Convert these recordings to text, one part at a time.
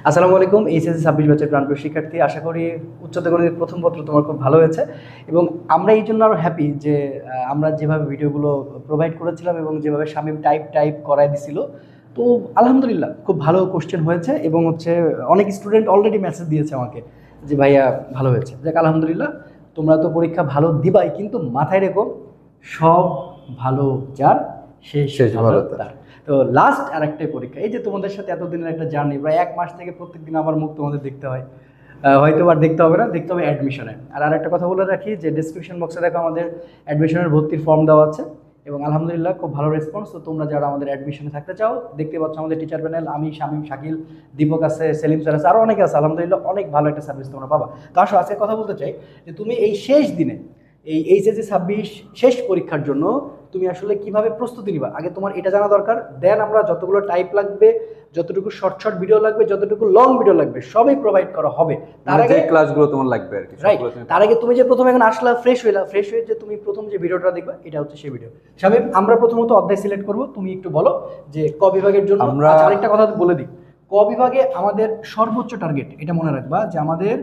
আসসালামু আলাইকুম। এইচএসসি 26 ব্যাচের প্রাণপ্রিয় শিক্ষার্থী, আশা করি উচ্চতর গণিতের প্রথম পত্র তোমার খুব ভালো হয়েছে এবং আমরা এই জন্য আরও হ্যাপি যে আমরা যেভাবে ভিডিওগুলো প্রোভাইড করেছিলাম এবং যেভাবে শামীম টাইপ করায় দিছিল, তো আলহামদুলিল্লাহ খুব ভালো কোশ্চেন হয়েছে এবং অনেক স্টুডেন্ট অলরেডি মেসেজ দিয়েছে আমাকে যে ভাইয়া ভালো হয়েছে। দেখ আলহামদুলিল্লাহ, তোমরা তো পরীক্ষা ভালো দিবাই, কিন্তু মাথায় রেখো সব ভালো যার শেষ ভালো তার। তো লাস্ট আর একটাই পরীক্ষা, এই যে তোমাদের সাথে এতদিনের একটা জার্নি, প্রায় 1 মাস থেকে প্রত্যেকদিন আমার মুখ তোমাদের দেখতে হয়, হয়তো আর দেখতে হবে না, দেখতে হবে অ্যাডমিশনে। আর একটা কথা বলে রাখি যে ডিসক্রিপশন বক্সে দেখো আমাদের অ্যাডমিশনের ভর্তির ফর্ম দেওয়া আছে এবং আলহামদুলিল্লাহ খুব ভালো রেসপন্স। তো তোমরা যারা আমাদের অ্যাডমিশনে থাকতে চাও, দেখতে পাচ্ছ আমাদের টিচার প্যানেল, আমি, শামীম, শাকিল, দীপক আছে, সেলিম স্যার আছে, আরও অনেকে আছে। আলহামদুলিল্লাহ অনেক ভালো একটা সার্ভিস তোমরা পাবা। তো আসো আজকে কথা বলতে চাই যে তুমি এই শেষ দিনে এই এইচএসসি 26 শেষ পরীক্ষার জন্য তুমি আসলে কিভাবে প্রস্তুতি নিবা, আগে তোমার এটা জানা দরকার। দেন আমরা যতগুলো টাইপ লাগবে, যতটুকু শর্ট ভিডিও লাগবে, যতটুকু লং ভিডিও লাগবে, সবই প্রোভাইড করা হবে। তার আগে ক্লাসগুলো তোমার লাগবে আর কি, রাইট। তার আগে তুমি যে প্রথমে এখন আসলা, ফ্রেশ হয়ে যে তুমি প্রথম যে ভিডিওটা দেখবে, এটা হচ্ছে সেই ভিডিও। শামীম, আমরা প্রথমত অধ্যায় সিলেক্ট করব, তুমি একটু বলো যে ক বিভাগের জন্য। আমরা আরেকটা কথা বলে দিই, ক বিভাগে আমাদের সর্বোচ্চ টার্গেট, এটা মনে রাখবা যে আমাদের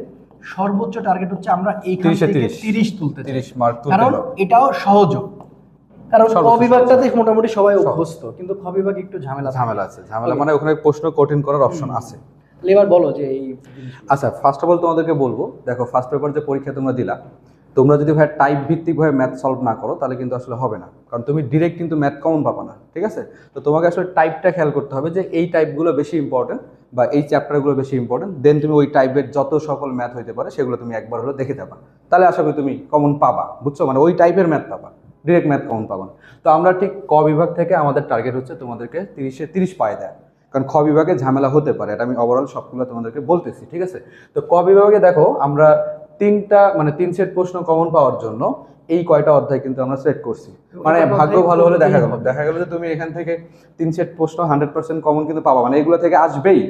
সর্বোচ্চ টার্গেট হচ্ছে আমরা এইখান থেকে 30 তুলতে চাই, 30 মার্ক তুলতে, কারণ এটাও সহজ। কারণ ক বিভাগটাতে মোটামুটি সবাই অভ্যস্ত, কিন্তু খ বিভাগ একটু ঝামেলা আছে। মানে ওখানে প্রশ্ন কঠিন করার অপশন আছে। এবার বলো যে এই আচ্ছা, ফার্স্ট অফ অল তোমাদেরকে বলবো, দেখো ফার্স্ট পেপার যে পরীক্ষা তোমরা দিলা, তোমরা যদি ভাই টাইপ ভিত্তিকভাবে ম্যাথ সলভ না করো তাহলে কিন্তু আসলে হবে না, কারণ তুমি ডিরেক্ট কিন্তু ম্যাথ কমন পাবা না, ঠিক আছে? তো তোমাকে আসলে টাইপটা খেয়াল করতে হবে যে এই টাইপগুলো বেশি ইম্পর্টেন্ট বা এই চ্যাপ্টারগুলো বেশি ইম্পর্টেন্ট। দেন তুমি ওই টাইপের যত সকল ম্যাথ হইতে পারে সেগুলো তুমি একবার হলো দেখে যাবা, তাহলে আশা করি তুমি কমন পাবা, বুঝছো? মানে ওই টাইপের ম্যাথ পাবা, ডিরেক্ট ম্যাথ কমন পাবা না। তো আমরা ঠিক ক বিভাগ থেকে আমাদের টার্গেট হচ্ছে তোমাদেরকে 30-এ 30 পায় দেয়, কারণ খ বিভাগে ঝামেলা হতে পারে, এটা আমি ওভারঅল সবগুলো তোমাদেরকে বলতেছি, ঠিক আছে? তো ক বিভাগে দেখো আমরা 3 সেট প্রশ্ন কমন পাওয়ার জন্য এই কয়টা অধ্যায় কিন্তু আমরা সেট করছি। মানে ভাগ্য ভালো হলে দেখা গেল যে তুমি এখান থেকে 3 সেট প্রশ্ন 100% কমন কিন্তু পাবা, মানে এগুলো থেকে আসবেই,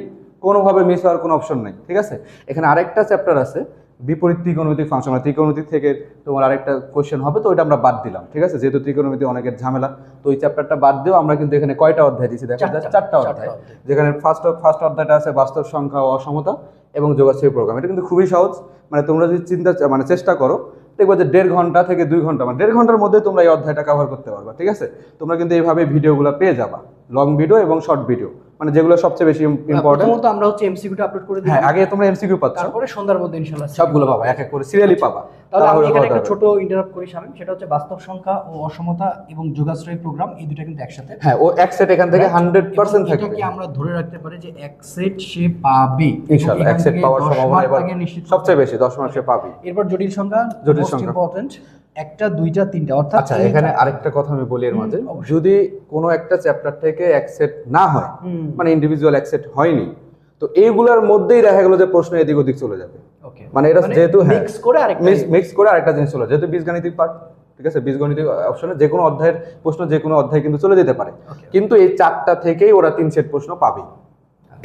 কোনোভাবে মিস হওয়ার কোনো অপশন নেই, ঠিক আছে? এখানে আরেকটা চ্যাপ্টার আছে বিপরীত ত্রিকোণমিতিক ফাংশন, মানে ত্রিকোণমিতিক থেকে তোমার আরেকটা কোশ্চেন হবে, তো ওইটা আমরা বাদ দিলাম, ঠিক আছে? যেহেতু ত্রিকোণমিতি অনেকের ঝামেলা, তো ওই চ্যাপ্টারটা বাদ দিও। আমরা কিন্তু এখানে কয়টা অধ্যায় দিয়েছি দেখো, 4টা অধ্যায়, যেখানে ফার্স্ট অধ্যায়টা আছে বাস্তব সংখ্যা ও অসমতা এবং যোগাশ্রী প্রোগ্রাম। এটা কিন্তু খুবই সহজ, মানে তোমরা যদি চেষ্টা করো, দেখবো যে 1.5 ঘন্টা থেকে 2 ঘন্টা, মানে 1.5 ঘন্টার মধ্যে তোমরা এই অধ্যায়টা কভার করতে পারবা, ঠিক আছে? তোমরা কিন্তু এইভাবে ভিডিওগুলো পেয়ে যাবা, লং ভিডিও এবং শর্ট ভিডিও, মানে যেগুলো সবচেয়ে বেশি ইম্পর্টেন্ট। প্রথমত আমরা হচ্ছে এমসিকিউটা আপলোড করে দিই। হ্যাঁ, আগে তোমরা এমসিকিউ পাচ্ছ, তারপরে সন্ধ্যার মধ্যে ইনশাআল্লাহ সবগুলো পাবা, এক এক করে সিরিয়ালি পাবা। তাহলে আমি এখানে একটা ছোট ইন্টারাপ্ট করি শামীম, সেটা হচ্ছে বাস্তব সংখ্যা ও অসমতা এবং যোগাশ্রয়ী প্রোগ্রাম, এই দুটো কিন্তু একসাথে। হ্যাঁ, ও এক সেট এখান থেকে 100% থাকবে। এটা কি আমরা ধরে রাখতে পারি যে এক সেট সে পাবে ইনশাআল্লাহ, এক সেট পাওয়ার সম্ভাবনা এবার সবচেয়ে বেশি, 10 মার্ক সে পাবে। এরপর জটিল সংখ্যা ইম্পর্টেন্ট, 1টা 2টা 3টা, অর্থাৎ আচ্ছা এখানে আরেকটা কথা আমি বলি এর মাঝে, যদি কোনো একটা চ্যাপ্টার থেকে এক সেট না হয়, মানে ইন্ডিভিজুয়াল এক সেট হয়নি, তো এইগুলোর মধ্যেই দেখা গেল যে প্রশ্ন এদিক ওদিক চলে যাবে। মানে এটা যেহেতু মিক্স করে আরেকটা জিনিস চলে, যেহেতু বীজগণিতিক পার্ট, ঠিক আছে? বীজগণিতিক অপশনে যে কোনো অধ্যায়ের প্রশ্ন যে কোনো অধ্যায় কিন্তু চলে যেতে পারে, কিন্তু এই 4টা থেকেই ওরা 3 সেট প্রশ্ন পাবে,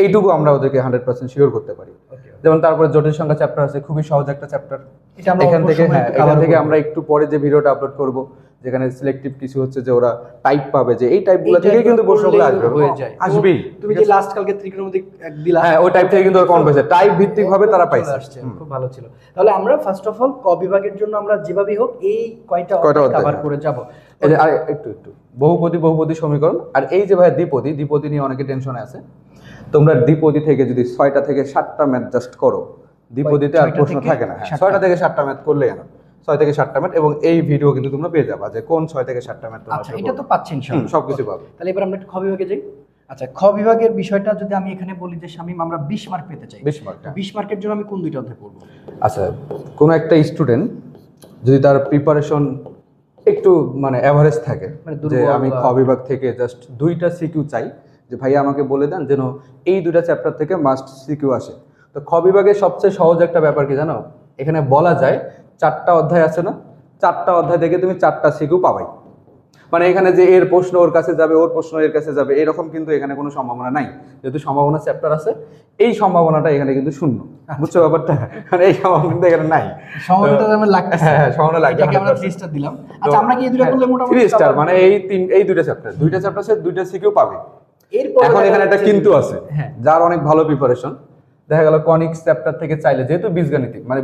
এইটুকু আমরা ওদেরকে 100% শিওর করতে পারি। যেমন তারপরে জটিল সংখ্যা চ্যাপ্টার আছে, খুবই সহজ একটা চ্যাপ্টার। এখান থেকে আমরা একটু পরে যে ভিডিওটা আপলোড করব, যেখানে সিলেক্টিভ কিছু হচ্ছে যে ওরা টাইপ পাবে, যে এই টাইপগুলো থেকে কিন্তু প্রশ্নগুলো আসবেই। তুমি যে লাস্ট কালকে ত্রিকোণমিতিক দিলা, হ্যাঁ, ওই টাইপ থেকে কিন্তু ওরা কমন পাইছে, টাইপ ভিত্তিক ভাবে তারা পাইছে, খুব ভালো ছিল। তাহলে আমরা ফার্স্ট অফ অল ক বিভাগের জন্য আমরা যেভাবেই হোক এই কয়টা কভার করে যাব। এই যে একটু বহুপদী সমীকরণ, আর এই যে ভাই দ্বিপদী নিয়ে অনেকে টেনশনে আছে। তোমরা দ্বিপদী থেকে যদি 6টা থেকে 7টা ম্যাথ জাস্ট করো, দ্বিপদীতে আর প্রশ্ন থাকে না। 6টা থেকে 7টা ম্যাথ করলে না, 6 থেকে 7টা ম্যাথ, এবং এই ভিডিও কিন্তু তোমরা পেয়ে যাবা যে কোন 6 থেকে 7টা ম্যাথ তোমরা। আচ্ছা, এটা তো পাচ্ছেন সবকিছু পাবে। তাহলে এবার আমরা খ বিভাগে যাই। আচ্ছা, খ বিভাগের বিষয়টা যদি আমি এখানে বলি যে শামীম আমরা 20 মার্ক পেতে চাই, 20 মার্কের জন্য আমি কোন দুইটা অধ্যায় পড়ব? আচ্ছা, কোন একটা স্টুডেন্ট যদি তার প্রিপারেশন একটু মানে এভারেজ থাকে, যে আমি খ বিভাগ থেকে জাস্ট 2টা সিকিউ চাই, যে ভাইয়া আমাকে বলে দেন যেন এই 2টা চ্যাপ্টার থেকে মাস্ট সিকিউ আসে। তো খ বিভাগের সবচেয়ে সহজ একটা ব্যাপার কি জানো, এখানে বলা যায় 4টা অধ্যায় আছে না, 4টা অধ্যায় থেকে তুমি 4টা সিকিউ পাবাই। মানে এখানে যে এর প্রশ্ন ওর কাছে যাবে, ওর প্রশ্ন এর কাছে যাবে, এরকম কিন্তু এখানে কোনো সম্ভাবনা নাই। যেহেতু সম্ভাবনা চ্যাপ্টার আছে, এই সম্ভাবনাটা এখানে কিন্তু শূন্য, বুঝছো ব্যাপারটা? মানে এই সম্ভাবনা কিন্তু এখানে নাই। সম্ভাবনাটা আমার লাগতেছে, হ্যাঁ সম্ভাবনা লাগবে, আমরা 3 স্টার দিলাম। আচ্ছা, আমরা কি এই দুটো করলে মোটামুটি 3 স্টার, মানে এই 2টা চ্যাপ্টার 2টা সিকিউ পাবে। এখন এখানে একটা কিন্তু আছে, যার অনেক ভালো প্রিপারেশন, দেখা গেল কনিক্স চ্যাপ্টার থেকে চাইলে, যেহেতু বীজগাণিতিক মানে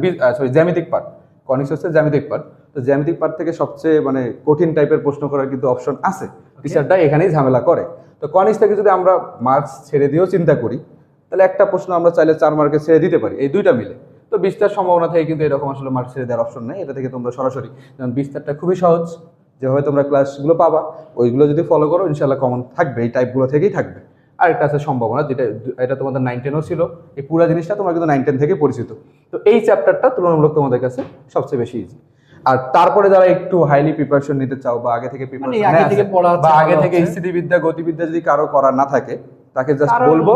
জ্যামিতিক পার্ট, কনিক্স হচ্ছে জ্যামিতিক পার্ট, তো জ্যামিতিক পার্ট থেকে সবচেয়ে মানে কঠিন টাইপের প্রশ্ন করার কিন্তু অপশন আছে, টিচারটা এখানেই ঝামেলা করে। তো কনিক্স থেকে যদি আমরা মার্কস ছেড়ে দিয়েও চিন্তা করি, তাহলে একটা প্রশ্ন আমরা চাইলে 4 মার্কে ছেড়ে দিতে পারি, এই দুইটা মিলে। তো বিস্তার সম্ভাবনা থেকে কিন্তু এরকম আসলে মার্ক ছেড়ে দেওয়ার অপশন নেই, এটা থেকে তোমরা সরাসরি, যেমন বিস্তারটা খুবই সহজ, যেভাবে তোমরা ক্লাসগুলো পাবা ওইগুলো যদি ফলো করো ইনশাল্লাহ কমন থাকবে, এই টাইপগুলো থেকেই থাকবে। আর একটা আছে সম্ভাবনা, যেটা এটা তোমাদের 9-10ও ছিল, এই পুরো জিনিসটা তোমরা কিন্তু 9-10 থেকে পরিচিত। তো এই চ্যাপ্টারটা তুলনামূলক তোমাদের কাছে সবচেয়ে বেশি ইজি। আর তারপরে যারা একটু হাইলি প্রিপারেশন নিতে চাও বা আগে থেকে বা আগে থেকে স্থিতিবিদ্যা গতিবিদ্যা যদি কারো করা না থাকে, তাকে জাস্ট বলবো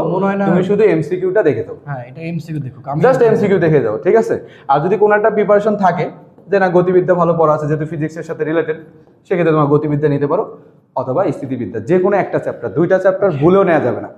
তুমি শুধু এমসিকিউটা দেখে দাও। হ্যাঁ, এটা এমসিকিউ দেখো, জাস্ট এমসিকিউ দেখে দাও, ঠিক আছে? আর যদি কোনো একটা প্রিপারেশন থাকে যে না গতিবিদ্যা ভালো পড়া আছে, যেহেতু ফিজিক্সের সাথে রিলেটেড, সেক্ষেত্রে তোমার গতিবিদ্যা নিতে পারো অথবা স্থিতিবিদ্যা, যে কোনো একটা চ্যাপ্টার, 2টা চ্যাপ্টার ভুলেও নেওয়া যাবে না।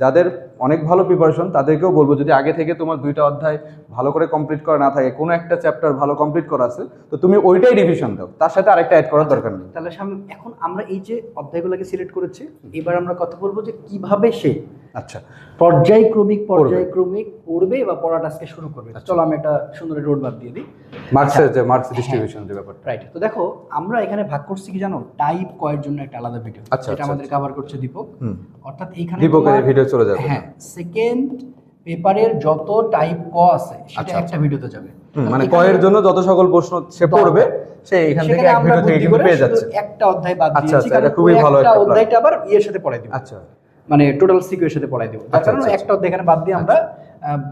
যাদের অনেক ভালো প্রিপারেশন তাদেরকেও বলবো, যদি আগে থেকে তোমার 2টা অধ্যায় ভালো করে কমপ্লিট করা না থাকে, কোনো একটা চ্যাপ্টার ভালো কমপ্লিট করা আছে, তো তুমি ওইটাই রিভিশন দাও, তার সাথে আরেকটা অ্যাড করার দরকার নেই। তাহলে এখন আমরা এই যে অধ্যায়গুলোকে সিলেক্ট করেছি, এবার আমরা কথা বলবো যে কিভাবে সে আচ্ছা পর্যায়ক্রমিক পড়বে বা পড়াটা আজকে শুরু করবে। চলো আমি একটা সুন্দর রোড ম্যাপ দিয়ে দিই, মার্কসের যে মার্কস ডিস্ট্রিবিউশন যে ব্যাপারটা, রাইট। তো দেখো আমরা এখানে ভাগ করছি কি জানো, টাইপ কয়ের জন্য একটা আলাদা ভিডিও, যেটা আমাদের কভার করছে দীপক, অর্থাৎ এইখানে দীপকের ভিডিও চলে যাবে। হ্যাঁ, সেকেন্ড পেপারের যত টাইপ ক আছে সেটা একটা ভিডিওতে যাবে, মানে ক এর জন্য যত সকল প্রশ্ন সে পড়বে সে এখান থেকে এক ভিডিও থেকে কিন্তু পেয়ে যাচ্ছে। একটা অধ্যায় বাদ দিয়েছি, এটা খুবই ভালো একটা অধ্যায়টা আবার এর সাথে পড়াই দিব। আচ্ছা, মানে টোটাল সিকিউ এর সাথে পড়াই দিব, তার কারণ একটা অধ্যায় এখানে বাদ দিয়ে আমরা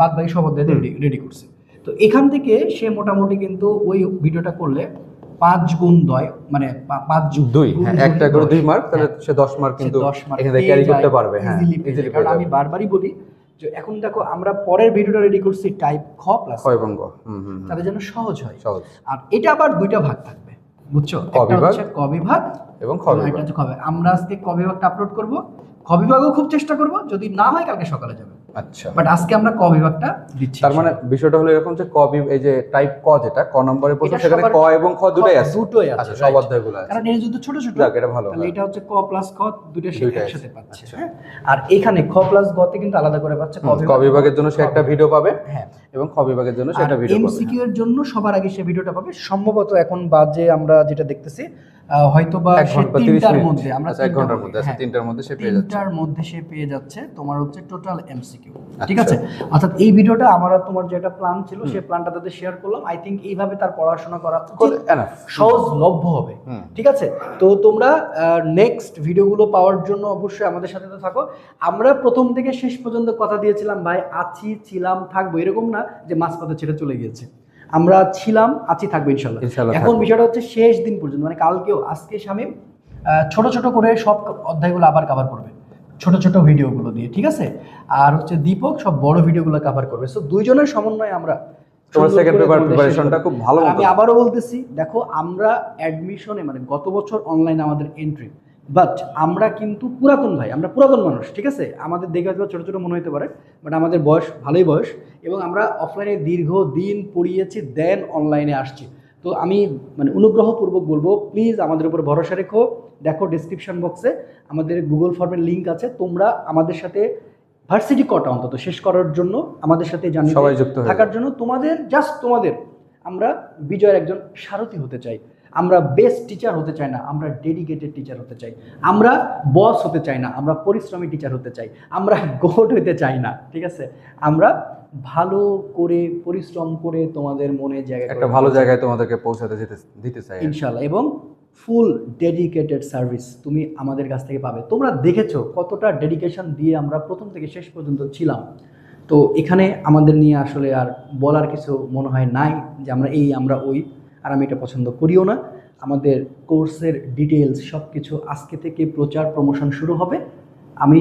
বাদ বাকি সব অধ্যায় রেডি করছি। তো এখান থেকে সে মোটামুটি কিন্তু ওই ভিডিওটা করলে 5 গুণ 2 মানে 5 যোগ 2, একটা করে 2 মার্ক, তাহলে সে 10 মার্ক কিন্তু এখান থেকে ক্যারি করতে পারবে। হ্যাঁ, ইজিলি। কারণ আমি বারবারই বলি যে এখন দেখো আমরা পরের ভিডিওটা রেডি করছি টাইপ খ প্লাস খ এবং গ, তাদের জন্য সহজ হয়। সহজ। আর এটা আবার 2টা ভাগ থাকবে, বুঝছো? একটা হচ্ছে ক বিভাগ এবং খ বিভাগ। এটা হচ্ছে খ বিভাগ। আমরা আজকে ক বিভাগটা আপলোড করব, খ বিভাগও খুব চেষ্টা করব, যদি না হয় কালকে সকালে যাবে। আচ্ছা, বাট আজকে আমরা ক বিভাগটা দিচ্ছি। তার মানে বিষয়টা হলো এরকম যে এই যে টাইপ ক, যেটা ক নম্বরের প্রশ্ন, সেখানে ক এবং খ দুটোই আছে। আচ্ছা, সব অধ্যায়গুলো আছে, কারণ এর যুদ্ধ ছোট ছোট, এটা ভালো। তাহলে এটা হচ্ছে ক প্লাস খ দুটো একসাথে পাচ্ছে। হ্যাঁ, আর এখানে খ প্লাস গ তে কিন্তু আলাদা করে পাচ্ছে। ক বিভাগের জন্য সে একটা ভিডিও পাবে, হ্যাঁ, এবং খ বিভাগের জন্য সে একটা ভিডিও পাবে। এমসিকিউ এর জন্য সবার আগে সে ভিডিওটা পাবে, সম্ভবত এখন বাজে আমরা যেটা দেখতেছি হয়তো বা 3টার মধ্যে, আমরা 1 ঘন্টার মধ্যে আছে, 3টার মধ্যে সে পেয়ে যাচ্ছে। 3টার মধ্যে সে পেয়ে যাচ্ছে তোমার হচ্ছে টোটাল এমসিকিউ, ঠিক আছে? অর্থাৎ এই ভিডিওটা আমার আর তোমার যেটা প্ল্যান ছিল সেই প্ল্যানটা তাদের শেয়ার করলাম। আই থিংক এইভাবে তার পড়াশোনা করা সহজলভ্য হবে, ঠিক আছে? তো তোমরা নেক্সট ভিডিওগুলো পাওয়ার জন্য অবশ্যই আমাদের সাথে তো থাকো। আমরা প্রথম থেকে শেষ পর্যন্ত কথা দিয়েছিলাম ভাই, আছি, ছিলাম, থাকবো, এরকম না যে মাঝপথে ছেড়ে চলে গিয়েছে। আমরা ছিলাম, আছি, থাকবো ইনশাল্লাহ। এখন বিষয়টা হচ্ছে শেষ দিন পর্যন্ত, মানে কালকেও, আজকে শামীম ছোট ছোট করে সব অধ্যায়গুলো আবার কভার করবে, ছোট ছোট ভিডিওগুলো দিয়ে, ঠিক আছে? আর হচ্ছে দীপক সব বড় ভিডিওগুলো কভার করবে। সো দুইজনের সমন্বয়ে আমরা সেকেন্ড পেপার প্রিপারেশনটা খুব ভালো। আমি আবারও বলতেছি, দেখো আমরা অ্যাডমিশনে মানে গত বছর অনলাইন আমাদের এন্ট্রি, বাট আমরা কিন্তু পুরাতন ভাই, আমরা পুরাতন মানুষ, ঠিক আছে? আমাদের দেখে হয়তো ছোটো ছোটো মনে হতে পারে, বাট আমাদের বয়স ভালোই বয়স, এবং আমরা অফলাইনে দীর্ঘদিন পড়িয়েছি, দেন অনলাইনে আসছি। তো আমি মানে অনুগ্রহপূর্বক বলবো, প্লিজ আমাদের উপর ভরসা রেখো। দেখো ডেসক্রিপশন বক্সে আমাদের গুগল ফর্মের লিঙ্ক আছে, তোমরা আমাদের সাথে ভার্সিটি কটা অন্তত শেষ করার জন্য আমাদের সাথে জানিয়ে সবাই যুক্ত থাকার জন্য তোমাদের আমরা বিজয়ের একজন সারথি হতে চাই। আমরা বেস্ট টিচার হতে চাই না, আমরা ডেডিকেটেড টিচার হতে চাই। আমরা বস হতে চাই না, আমরা পরিশ্রমী টিচার হতে চাই। আমরা গোট হতে চাই না, ঠিক আছে? আমরা ভালো করে পরিশ্রম করে তোমাদের মনে জায়গায় একটা ভালো জায়গায় তোমাদেরকে পৌঁছাতে দিতে চাই ইনশাআল্লাহ, এবং ফুল ডেডিকেটেড সার্ভিস তুমি আমাদের কাছ থেকে পাবে। তোমরা দেখেছো কতটা ডেডিকেশন দিয়ে আমরা প্রথম থেকে শেষ পর্যন্ত ছিলাম। তো এখানে আমাদের নিয়ে আসলে আর বলার কিছু মনে হয় নাই যে আমরা এই আমরা ওই, আর আমি এটা পছন্দ করিও না। আমাদের কোর্সের ডিটেলস সব কিছু আজকে থেকে প্রচার প্রমোশন শুরু হবে। আমি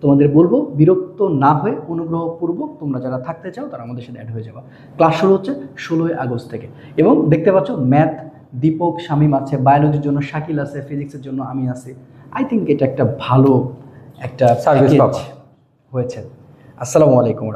তোমাদের বলবো বিরক্ত না হয়ে অনুগ্রহপূর্বক তোমরা যারা থাকতে চাও তারা আমাদের সাথে অ্যাড হয়ে যাবে। ক্লাস শুরু হচ্ছে 16 আগস্ট থেকে, এবং দেখতে পাচ্ছ ম্যাথ দীপক, শামীম আছে, বায়োলজির জন্য শাকিল আছে, ফিজিক্সের জন্য আমি আছি। আই থিঙ্ক এটা একটা ভালো একটা সার্ভিস হয়েছে। আসসালামু আলাইকুম।